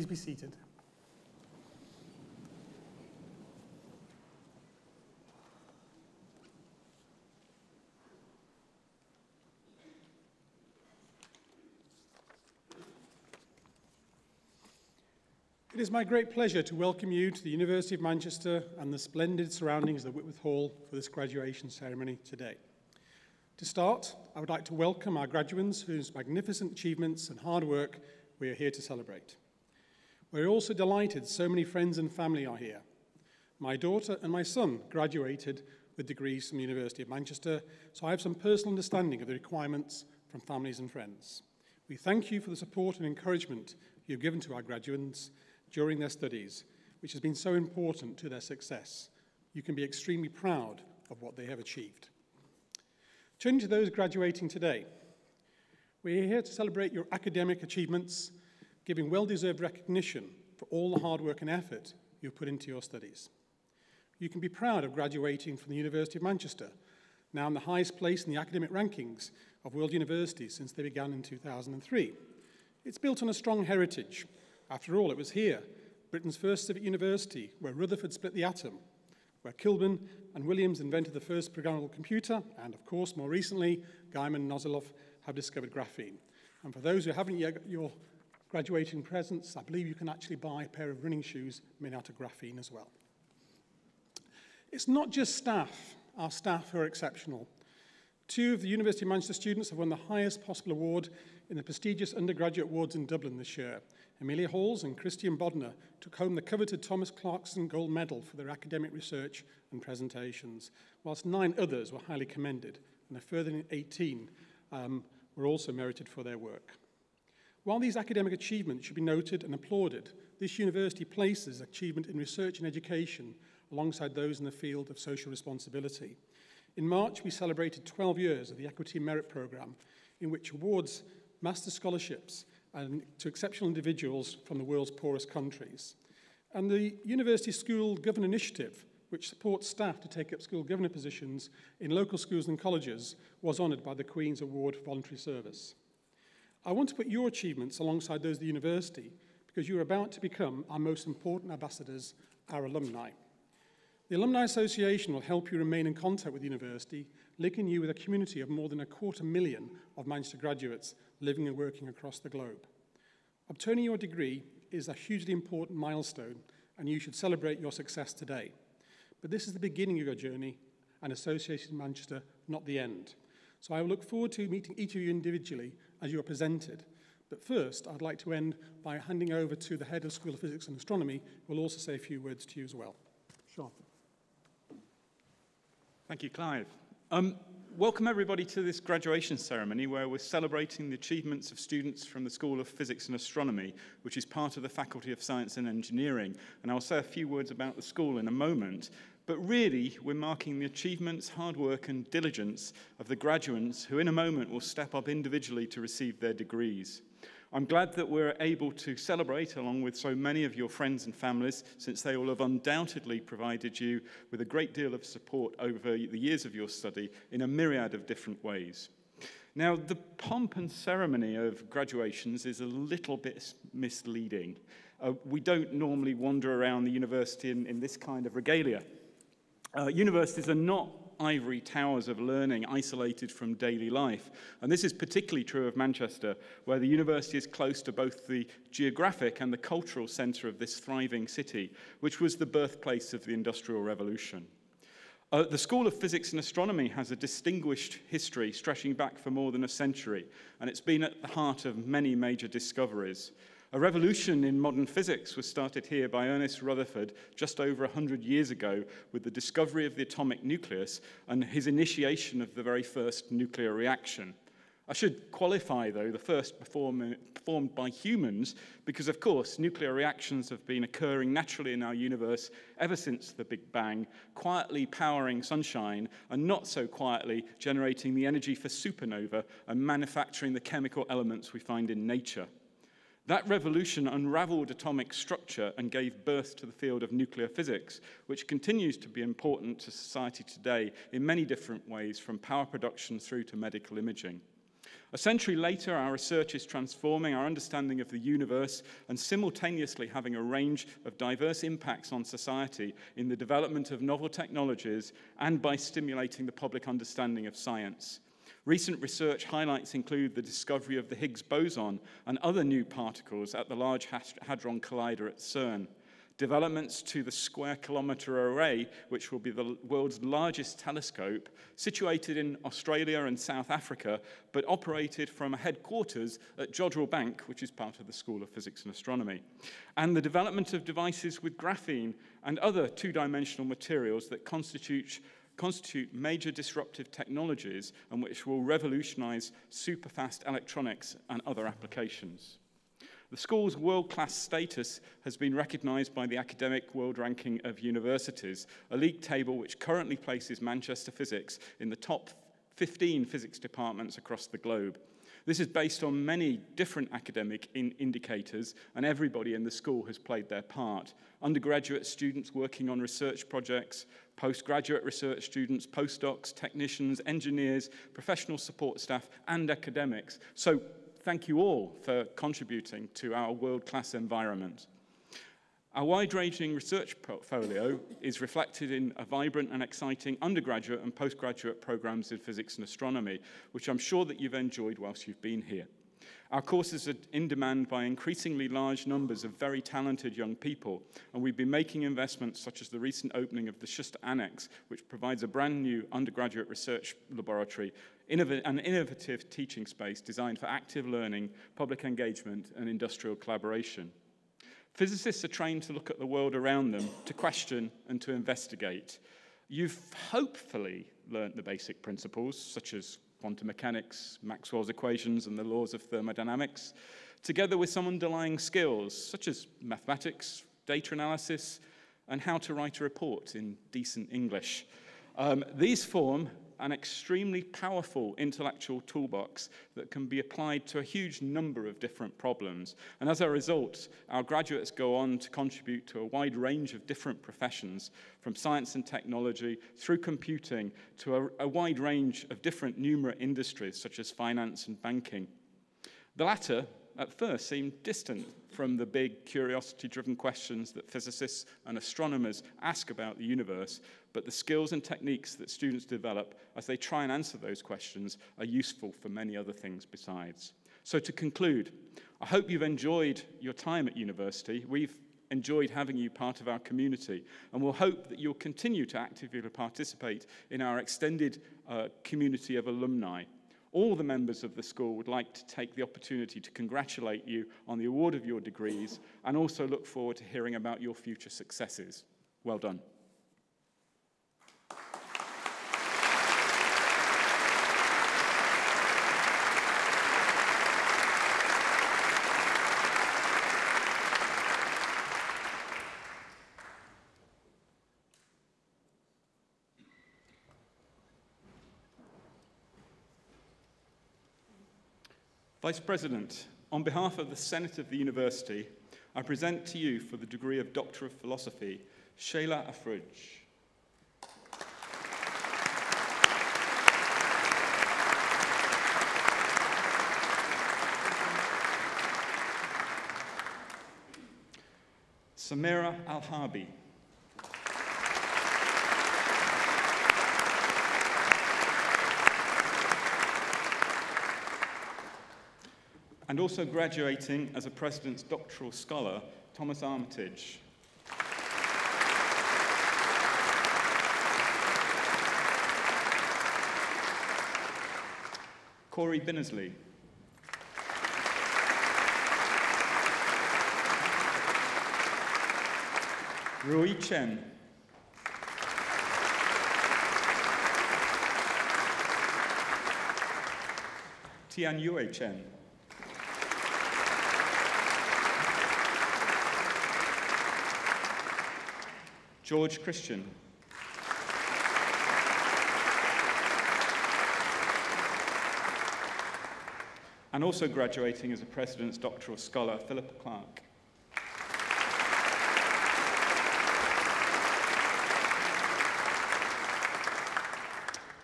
please be seated. It is my great pleasure to welcome you to the University of Manchester and the splendid surroundings of the Whitworth Hall for this graduation ceremony today. To start, I would like to welcome our graduates whose magnificent achievements and hard work we are here to celebrate. We're also delighted so many friends and family are here. My daughter and my son graduated with degrees from the University of Manchester, so I have some personal understanding of the requirements from families and friends. We thank you for the support and encouragement you've given to our graduates during their studies, which has been so important to their success. You can be extremely proud of what they have achieved. Turning to those graduating today, we are here to celebrate your academic achievements, giving well-deserved recognition for all the hard work and effort you've put into your studies. You can be proud of graduating from the University of Manchester, now in the highest place in the academic rankings of world universities since they began in 2003. It's built on a strong heritage. After all, it was here, Britain's first civic university, where Rutherford split the atom, where Kilburn and Williams invented the first programmable computer, and of course, more recently, Gaiman and Noziloff have discovered graphene. And for those who haven't yet got your graduating presents, I believe you can actually buy a pair of running shoes made out of graphene as well. It's not just staff, our staff who are exceptional. Two of the University of Manchester students have won the highest possible award in the prestigious undergraduate awards in Dublin this year. Amelia Halls and Christian Bodner took home the coveted Thomas Clarkson Gold Medal for their academic research and presentations, whilst 9 others were highly commended, and a further 18 were also merited for their work. While these academic achievements should be noted and applauded, this university places achievement in research and education alongside those in the field of social responsibility. In March, we celebrated 12 years of the Equity Merit Programme, in which awards master scholarships and to exceptional individuals from the world's poorest countries. And the University School Governor Initiative, which supports staff to take up school governor positions in local schools and colleges, was honoured by the Queen's Award for Voluntary Service. I want to put your achievements alongside those of the university because you are about to become our most important ambassadors, our alumni. The Alumni Association will help you remain in contact with the university, linking you with a community of more than 250,000 of Manchester graduates living and working across the globe. Obtaining your degree is a hugely important milestone, and you should celebrate your success today. But this is the beginning of your journey, and Association Manchester, not the end. So I will look forward to meeting each of you individually as you are presented. But first, I'd like to end by handing over to the head of School of Physics and Astronomy, who will also say a few words to you as well. Sean. Thank you, Clive. Welcome everybody to this graduation ceremony where we're celebrating the achievements of students from the School of Physics and Astronomy, which is part of the Faculty of Science and Engineering. And I'll say a few words about the school in a moment. But really, we're marking the achievements, hard work and diligence of the graduates who in a moment will step up individually to receive their degrees. I'm glad that we're able to celebrate along with so many of your friends and families, since they will have undoubtedly provided you with a great deal of support over the years of your study in a myriad of different ways. Now, the pomp and ceremony of graduations is a little bit misleading. We don't normally wander around the university in this kind of regalia. Universities are not ivory towers of learning isolated from daily life. And this is particularly true of Manchester, where the university is close to both the geographic and the cultural centre of this thriving city, which was the birthplace of the Industrial Revolution. The School of Physics and Astronomy has a distinguished history stretching back for more than a century, and it's been at the heart of many major discoveries. A revolution in modern physics was started here by Ernest Rutherford just over 100 years ago with the discovery of the atomic nucleus and his initiation of the very first nuclear reaction. I should qualify, though, the first performed by humans because, of course, nuclear reactions have been occurring naturally in our universe ever since the Big Bang, quietly powering sunshine and not so quietly generating the energy for supernova and manufacturing the chemical elements we find in nature. That revolution unraveled atomic structure and gave birth to the field of nuclear physics, which continues to be important to society today in many different ways, from power production through to medical imaging. A century later, our research is transforming our understanding of the universe and simultaneously having a range of diverse impacts on society in the development of novel technologies and by stimulating the public understanding of science. Recent research highlights include the discovery of the Higgs boson and other new particles at the Large Hadron Collider at CERN. Developments to the Square Kilometre Array, which will be the world's largest telescope, situated in Australia and South Africa, but operated from a headquarters at Jodrell Bank, which is part of the School of Physics and Astronomy. And the development of devices with graphene and other two-dimensional materials that constitute major disruptive technologies and which will revolutionize superfast electronics and other applications. The school's world-class status has been recognized by the Academic World Ranking of Universities, a league table which currently places Manchester Physics in the top 15 physics departments across the globe. This is based on many different academic indicators, and everybody in the school has played their part. Undergraduate students working on research projects, postgraduate research students, postdocs, technicians, engineers, professional support staff, and academics. So thank you all for contributing to our world-class environment. Our wide-ranging research portfolio is reflected in a vibrant and exciting undergraduate and postgraduate programs in physics and astronomy, which I'm sure that you've enjoyed whilst you've been here. Our courses are in demand by increasingly large numbers of very talented young people, and we've been making investments such as the recent opening of the Schuster Annex, which provides a brand new undergraduate research laboratory, an innovative teaching space designed for active learning, public engagement, and industrial collaboration. Physicists are trained to look at the world around them, to question and to investigate. You've hopefully learnt the basic principles, such as quantum mechanics, Maxwell's equations, and the laws of thermodynamics, together with some underlying skills, such as mathematics, data analysis, and how to write a report in decent English. These form an extremely powerful intellectual toolbox that can be applied to a huge number of different problems. And as a result, our graduates go on to contribute to a wide range of different professions, from science and technology through computing to a wide range of different numerate industries, such as finance and banking. The latter, at first, seemed distant from the big curiosity-driven questions that physicists and astronomers ask about the universe, but the skills and techniques that students develop as they try and answer those questions are useful for many other things besides. So to conclude, I hope you've enjoyed your time at university. We've enjoyed having you part of our community, and we'll hope that you'll continue to actively participate in our extended community of alumni. All the members of the school would like to take the opportunity to congratulate you on the award of your degrees and also look forward to hearing about your future successes. Well done. Vice President, on behalf of the Senate of the University, I present to you for the degree of Doctor of Philosophy, Shayla Afruj. Samira Al-Harbi. And also graduating as a President's Doctoral Scholar, Thomas Armitage. Corey Binnersley. Rui Chen. Tian Yue Chen. George Christian. And also graduating as a President's Doctoral Scholar, Philippa Clark.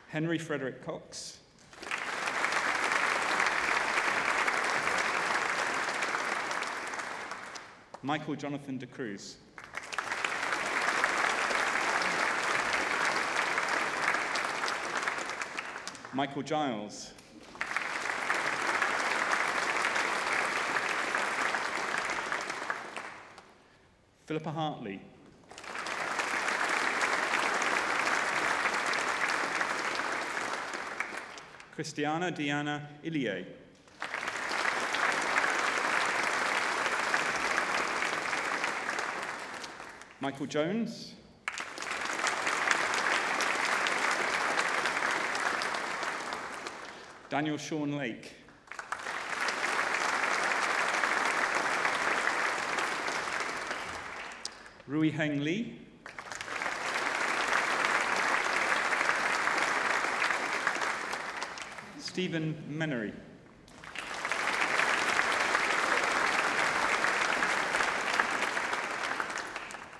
Henry Frederick Cox. Michael Jonathan de Cruz. Michael Giles. Philippa Hartley. Christiana Diana Ilie. Michael Jones. Daniel Sean Lake. Rui Heng Lee. Stephen Menery.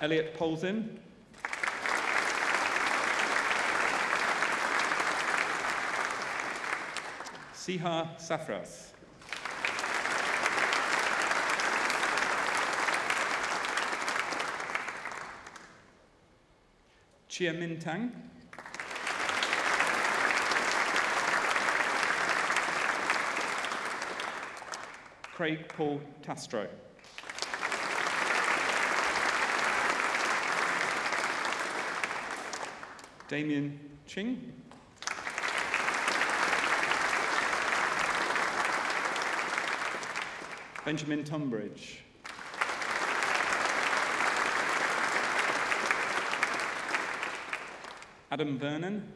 Elliot Polzin. Siha Safras. Chia Min Tang. Craig Paul Tastro. Damien Ching. Benjamin Tunbridge. Adam Vernon.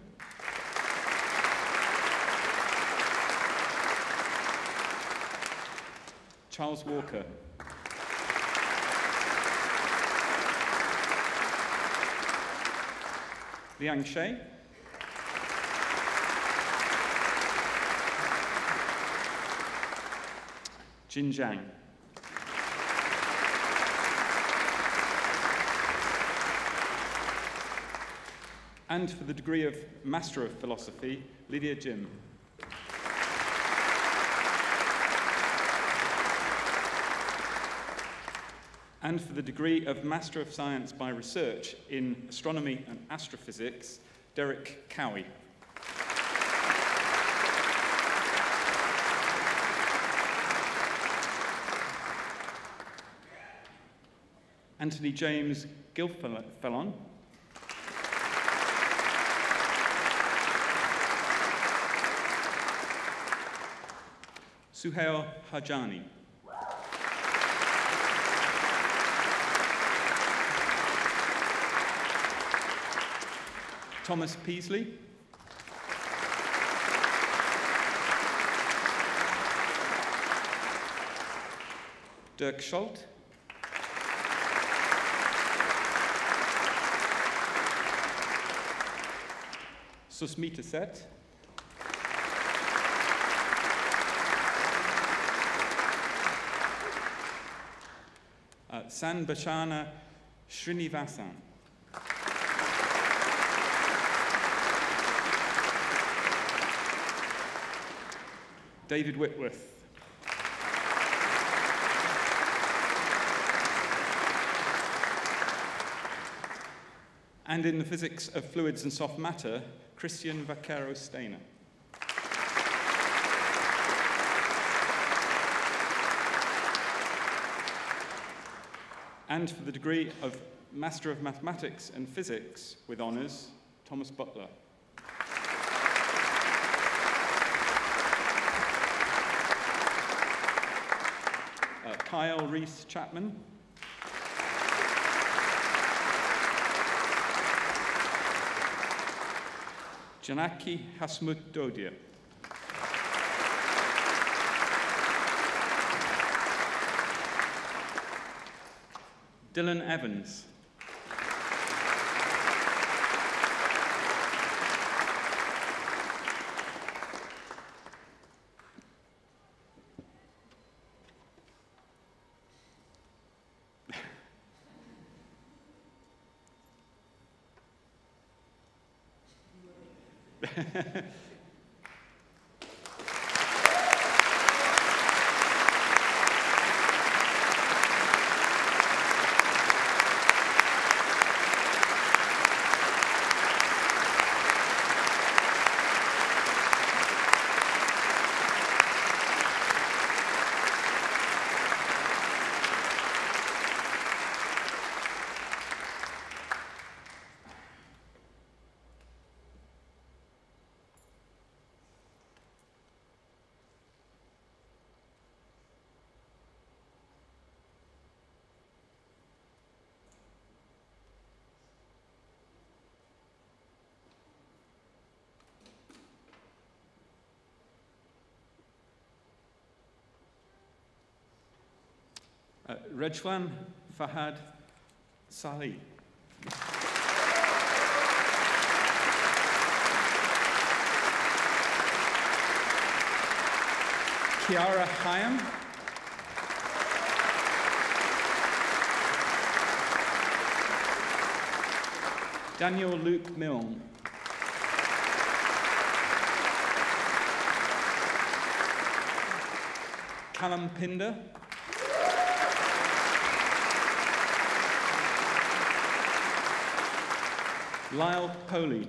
Charles Walker. Liang Shea. Jin Zhang. And for the degree of Master of Philosophy, Lydia Jim. And for the degree of Master of Science by Research in Astronomy and Astrophysics, Derek Cowie. Anthony James Gilfellon. Suhail Hajani. Thomas Peasley. Dirk Schult. Susmita Seth. San Bachana Srinivasan. David Whitworth. And in the physics of fluids and soft matter, Christian Vaquero Steiner. And for the degree of Master of Mathematics and Physics with honours, Thomas Butler. Kyle Reese Chapman. Janaki Hasmut Dodia. Dylan Evans. Rejwan Fahad Salih. Kiara Hayam. Daniel Luke Milne. Callum Pinder. Lyle Poley.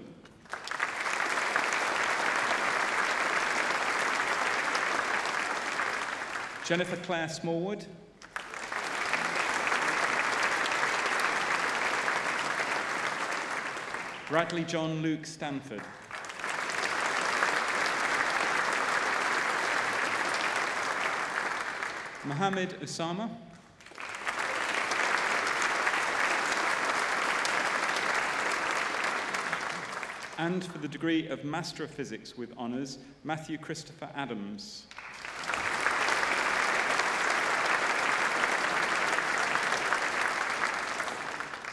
Jennifer Claire Smallwood. Bradley John Luke Stanford. Mohammed Osama. And for the degree of Master of Physics with honours, Matthew Christopher Adams.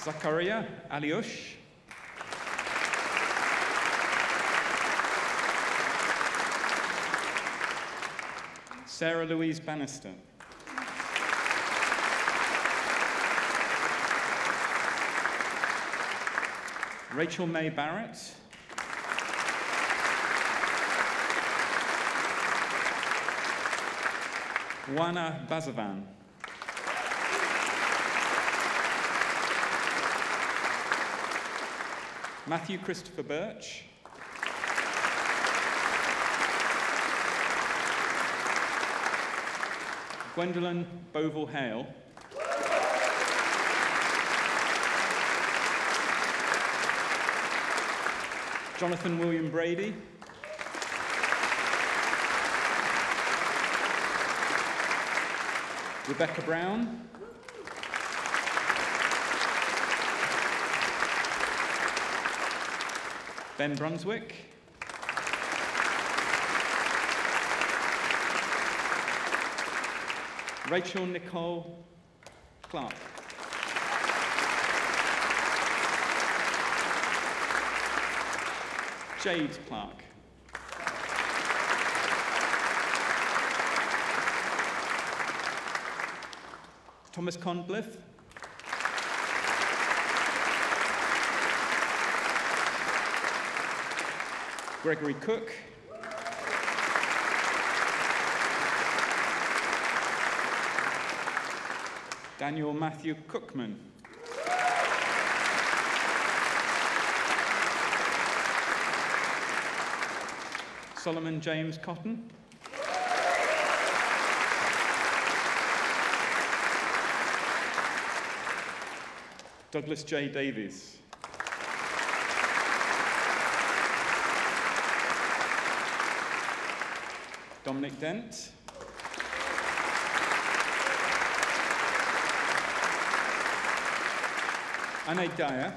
Zakaria Aliush. Sarah Louise Bannister. Rachel May Barrett. Wana Bazavan. Matthew Christopher Birch. Gwendolyn Bovell Hale. Jonathan William Brady. Rebecca Brown. Ben Brunswick. Rachel Nicole Clark. Jade Clark. Thomas Conbliff. Gregory Cook. Daniel Matthew Cookman. Solomon James Cotton. Douglas J. Davies. Dominic Dent. Anne Dyer.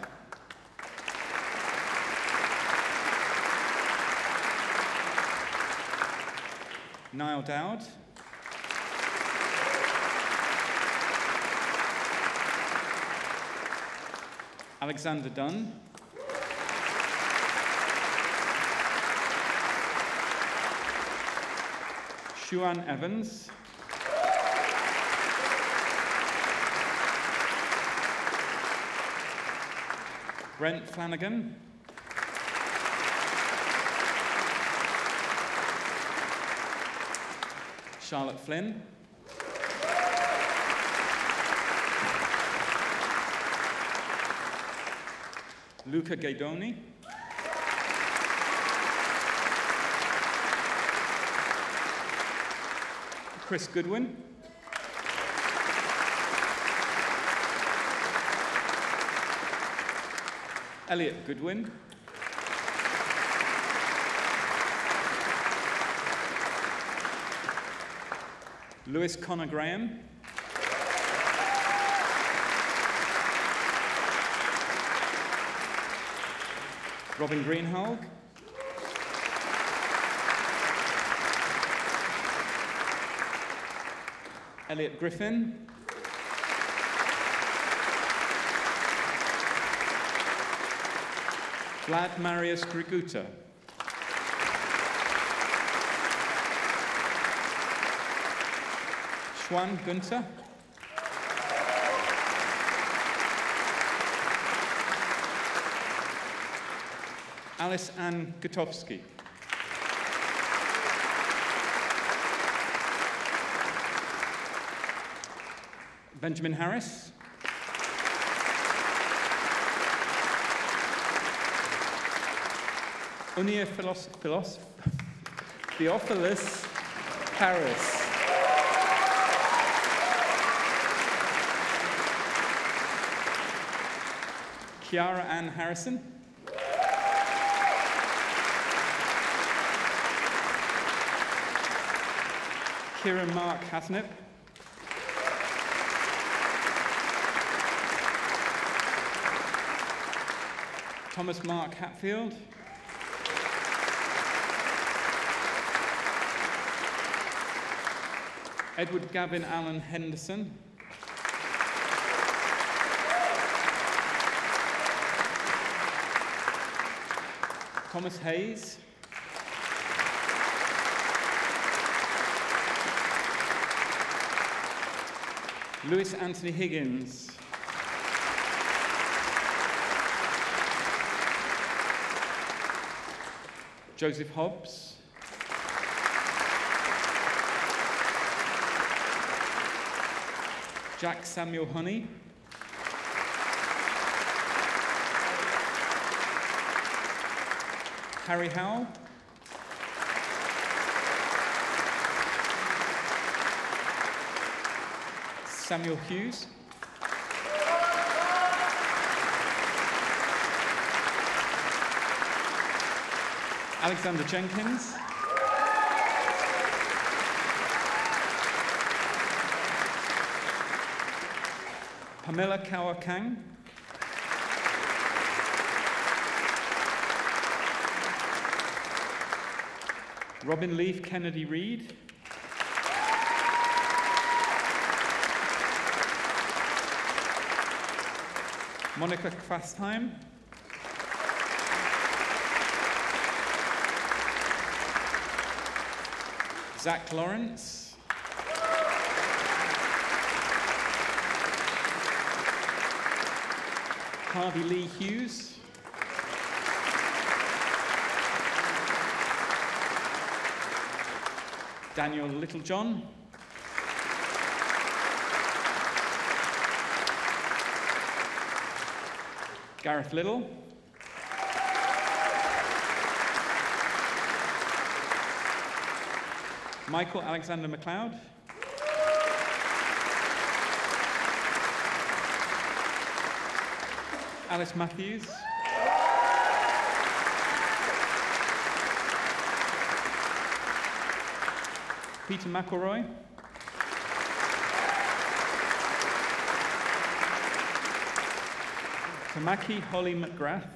Niall Dowd. Alexander Dunn. Shuan Evans. Brent Flanagan. Charlotte Flynn. Luca Gaidoni. Chris Goodwin. Elliot Goodwin. Lewis Connor Graham. Robin Greenhalgh. Elliot Griffin. Vlad Marius Griguta. Schwan Günther. Alice Ann Gutowski. Benjamin Harris. Unia Theophilus Harris. Kiara Ann Harrison. Kieran Mark Hasnip. Thomas Mark Hatfield. Edward Gavin Allen Henderson. Thomas Hayes. Lewis Anthony Higgins. Joseph Hobbs. Jack Samuel Honey. Harry Howell. Samuel Hughes. Alexander Jenkins. Pamela Kawa-Kang. Robin Leaf Kennedy Reed. Monica Kvastheim. Zach Lawrence. Harvey Lee Hughes. Daniel Littlejohn. Gareth Little. Michael Alexander McLeod. Alice Matthews. Peter McElroy. Tamaki Holly McGrath.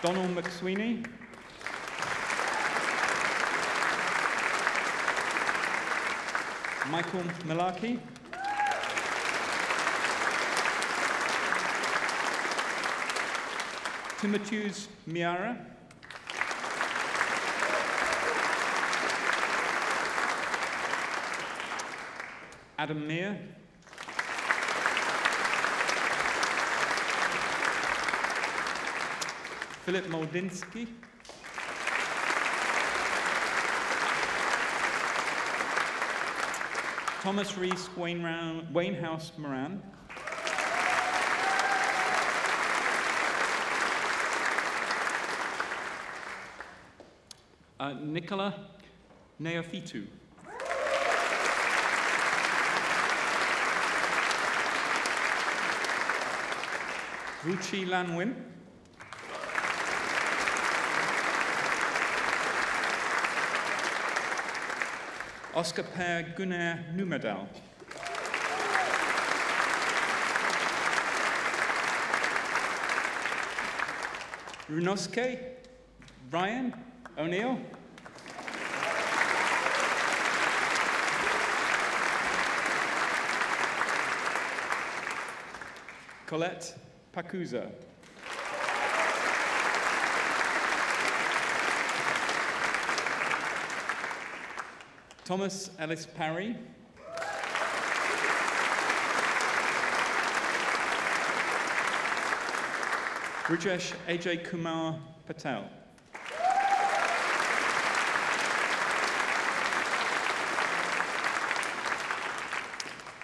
Donald McSweeney. Michael Malarkey. Timotheus Miara. Adam Meir. Philip Moldinsky. Thomas Reese Wainhouse Moran. Nicola Neofitu. Ruchi Lanwin. Oscar Per Gunnar Numedal. Runoske Brian O'Neill. Colette Pacusa. Thomas Ellis Parry. Rajesh Ajay Kumar Patel.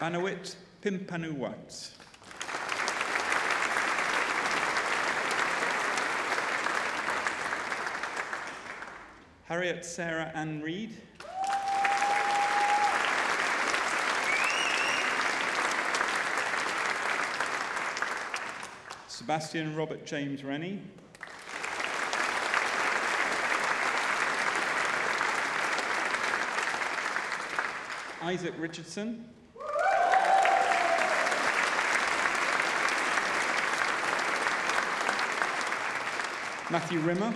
Banawit Pimpanuwat. Harriet Sarah Ann Reed. Sebastian Robert James Rennie. Isaac Richardson. Matthew Rimmer.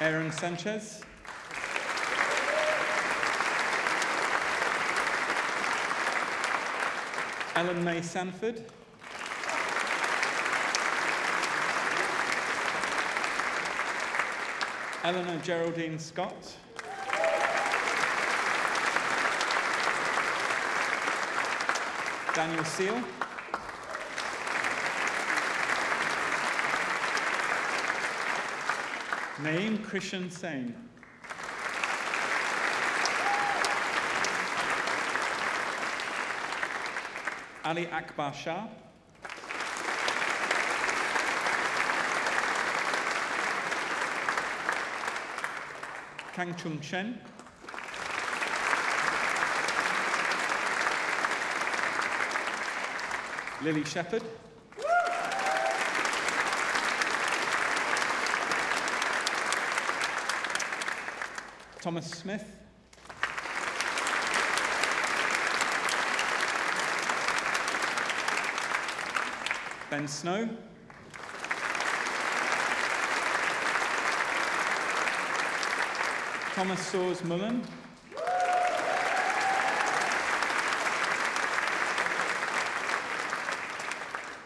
Aaron Sanchez. Ellen May Sanford. Eleanor Geraldine Scott. Daniel Seal. Naeem Krishan Sain. Ali Akbar Shah. Kang Chung Chen. Lily Shepherd. Thomas Smith. Ben Snow. Thomas Soares Mullen.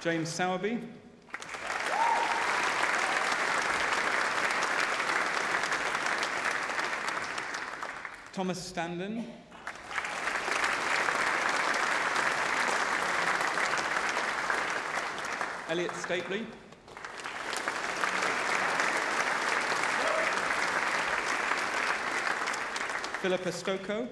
James Sowerby. Thomas Standen. Elliot Stapley. Philippa Stoko.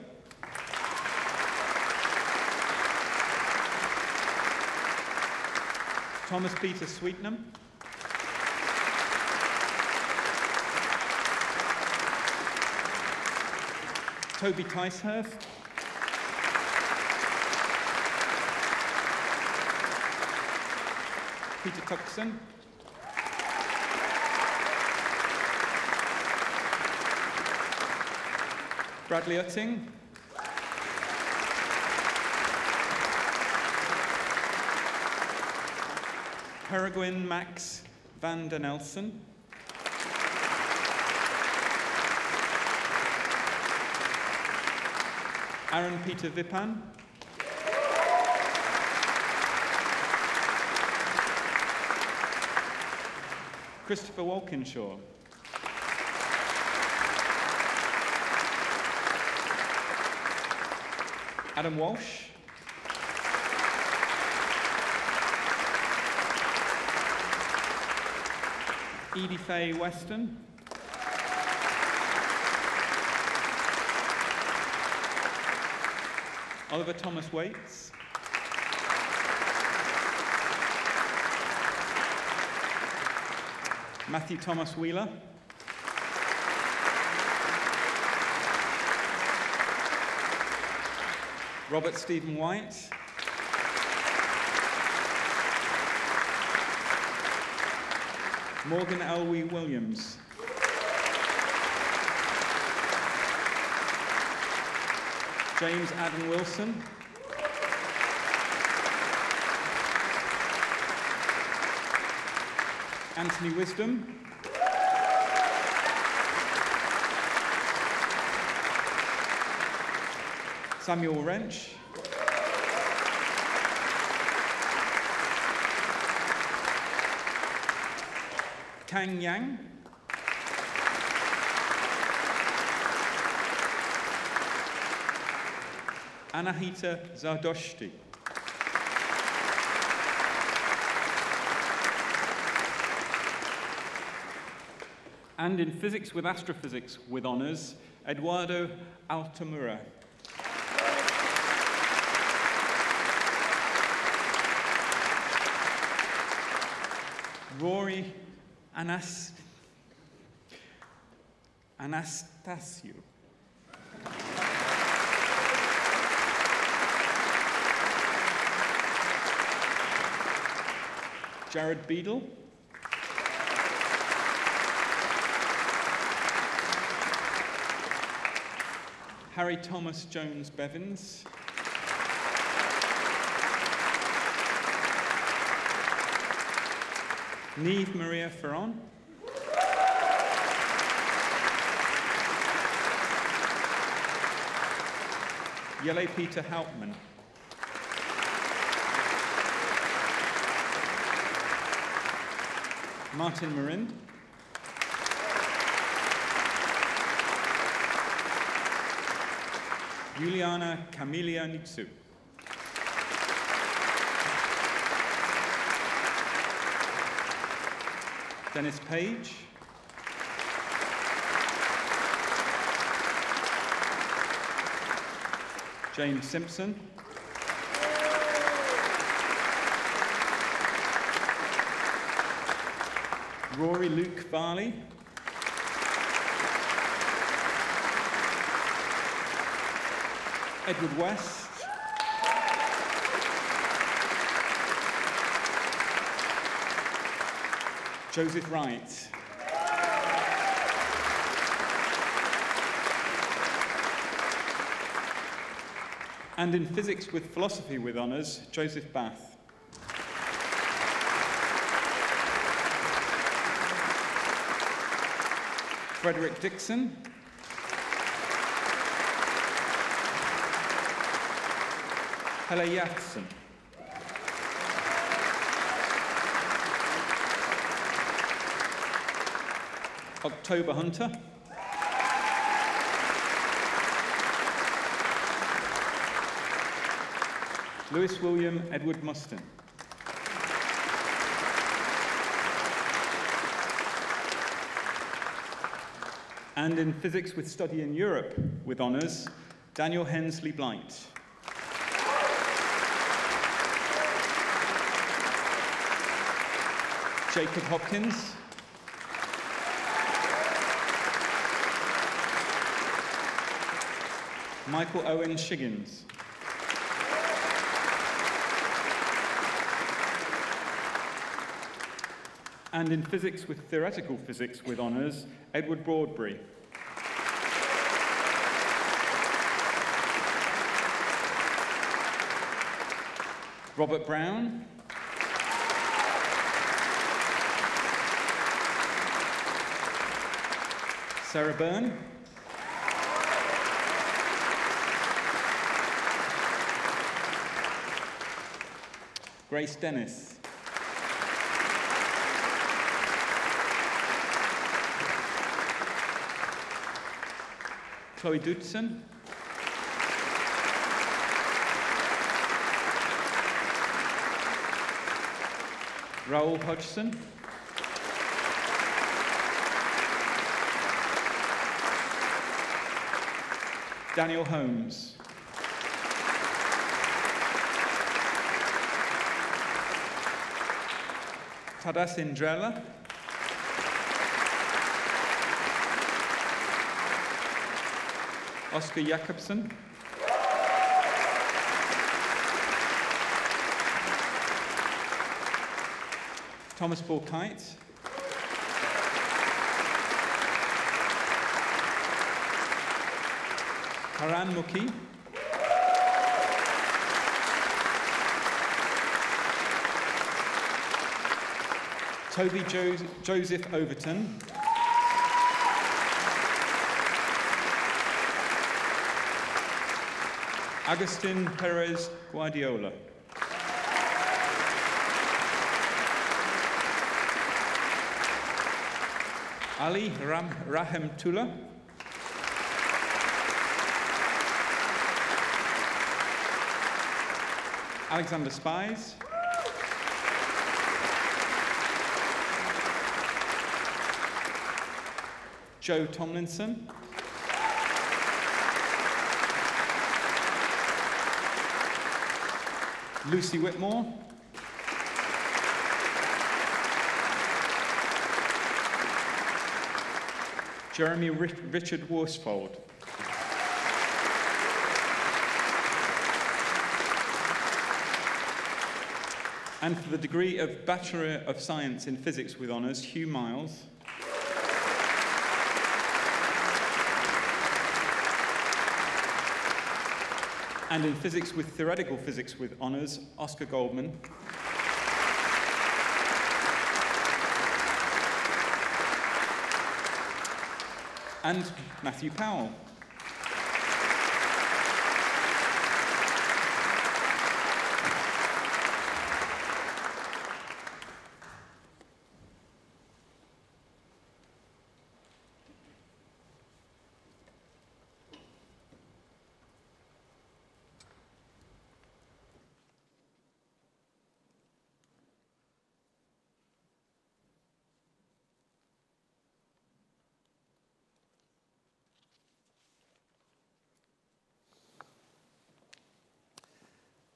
Thomas Peter Sweetnam. Toby Ticehurst. Peter Tuckson. Bradley Utting. Peregrine Max van den Elsen. Aaron Peter Vipan. Christopher Walkinshaw. Adam Walsh. Edie Faye Weston. Oliver Thomas Waits. Matthew Thomas Wheeler. Robert Stephen White. Morgan Elwee Williams. James Adam Wilson. Anthony Wisdom. Samuel Wrench. Kang Yang. Anahita Zardoshti. And in physics with astrophysics with honours, Eduardo Altamura. Rory Anastasio. Jared Beadle. Harry Thomas Jones Bevins. Niamh Maria Ferron. Jelle Peter Hauptmann. Martin Marind. Juliana Camelia Nitsu. Dennis Page. James Simpson. Rory Luke Varley. Edward West. Joseph Wright. And in physics with philosophy with honours, Joseph Bath. Frederick Dixon. Helle Jackson. October Hunter. Lewis William Edward Muston. And in physics with study in Europe with honours, Daniel Hensley Blight. Jacob Hopkins. Michael Owen Shiggins. And in physics with theoretical physics with honours, Edward Broadbury. Robert Brown. Sarah Byrne. Grace Dennis. Chloe Doodson. Raoul Hodgson. Daniel Holmes. Tadas Indrella. Oscar Jakobsen. Thomas Paul Kite. Haran Mukhi. Toby Joseph Overton. Agustin Perez Guardiola. Ali Rahimtullah. Alexander Spies. Joe Tomlinson. Lucy Whitmore. Jeremy Richard Worsfold. And for the degree of Bachelor of Science in Physics with Honours, Hugh Miles. And in Physics with Theoretical Physics with Honours, Oscar Goldman. And Matthew Powell.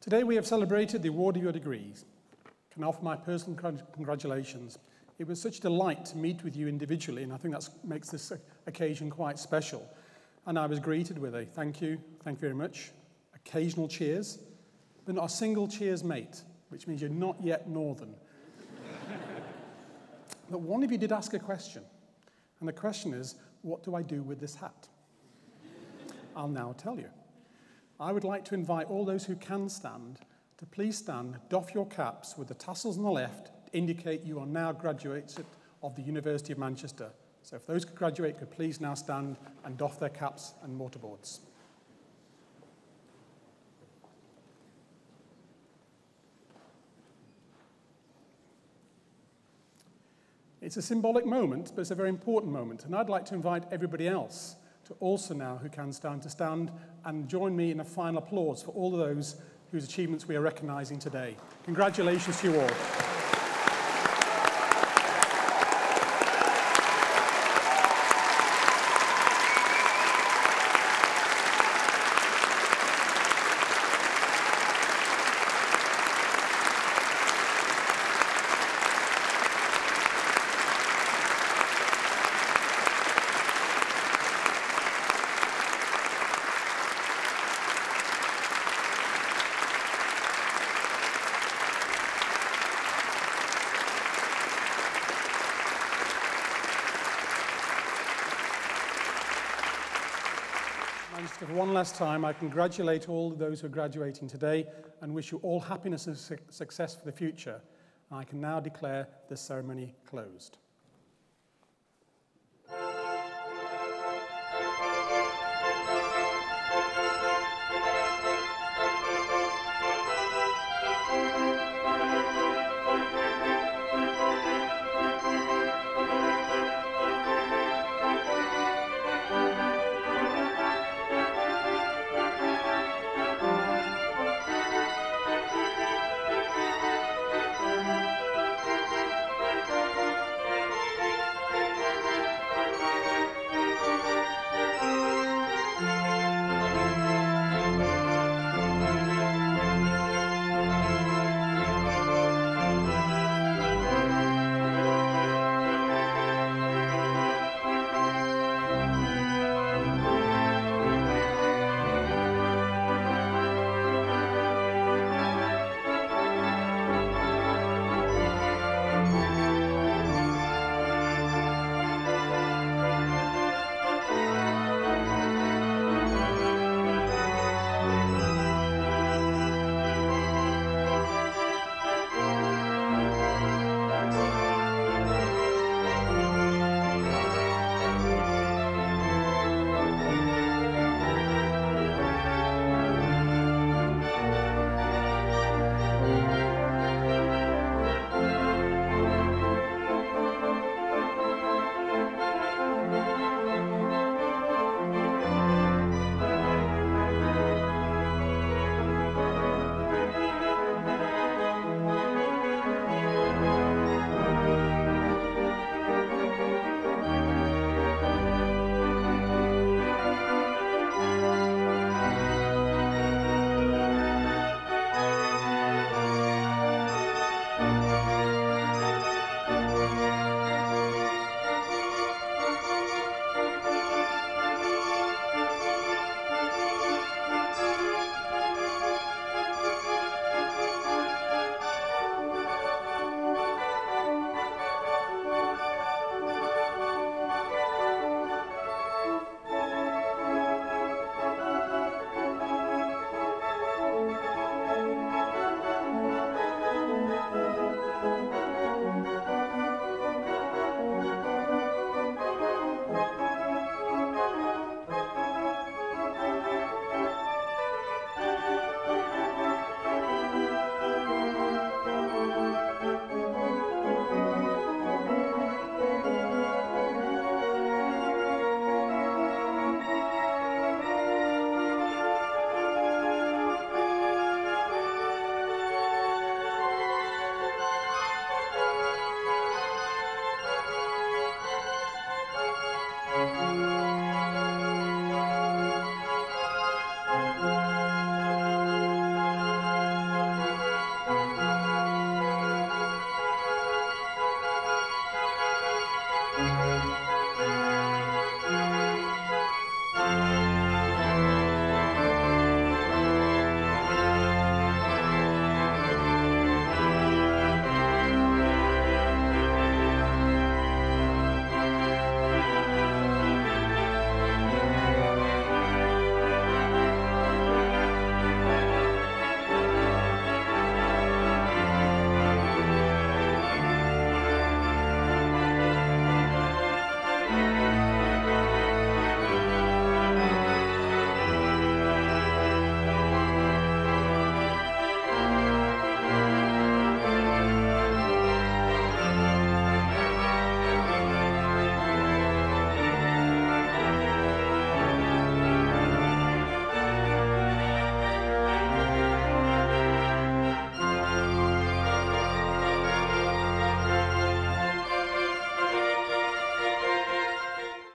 Today we have celebrated the award of your degrees. I can offer my personal congratulations. It was such a delight to meet with you individually, and I think that makes this occasion quite special. And I was greeted with a thank you very much, occasional cheers, but not a single cheers mate, which means you're not yet Northern. But one of you did ask a question, and the question is, what do I do with this hat? I'll now tell you. I would like to invite all those who can stand to please stand, doff your caps with the tassels on the left to indicate you are now graduates of the University of Manchester. So if those who graduate could please now stand and doff their caps and mortarboards. It's a symbolic moment, but it's a very important moment, and I'd like to invite everybody else to also now, who can stand, to stand and join me in a final applause for all of those whose achievements we are recognising today. Congratulations to you all. For one last time, I congratulate all of those who are graduating today and wish you all happiness and success for the future. I can now declare this ceremony closed.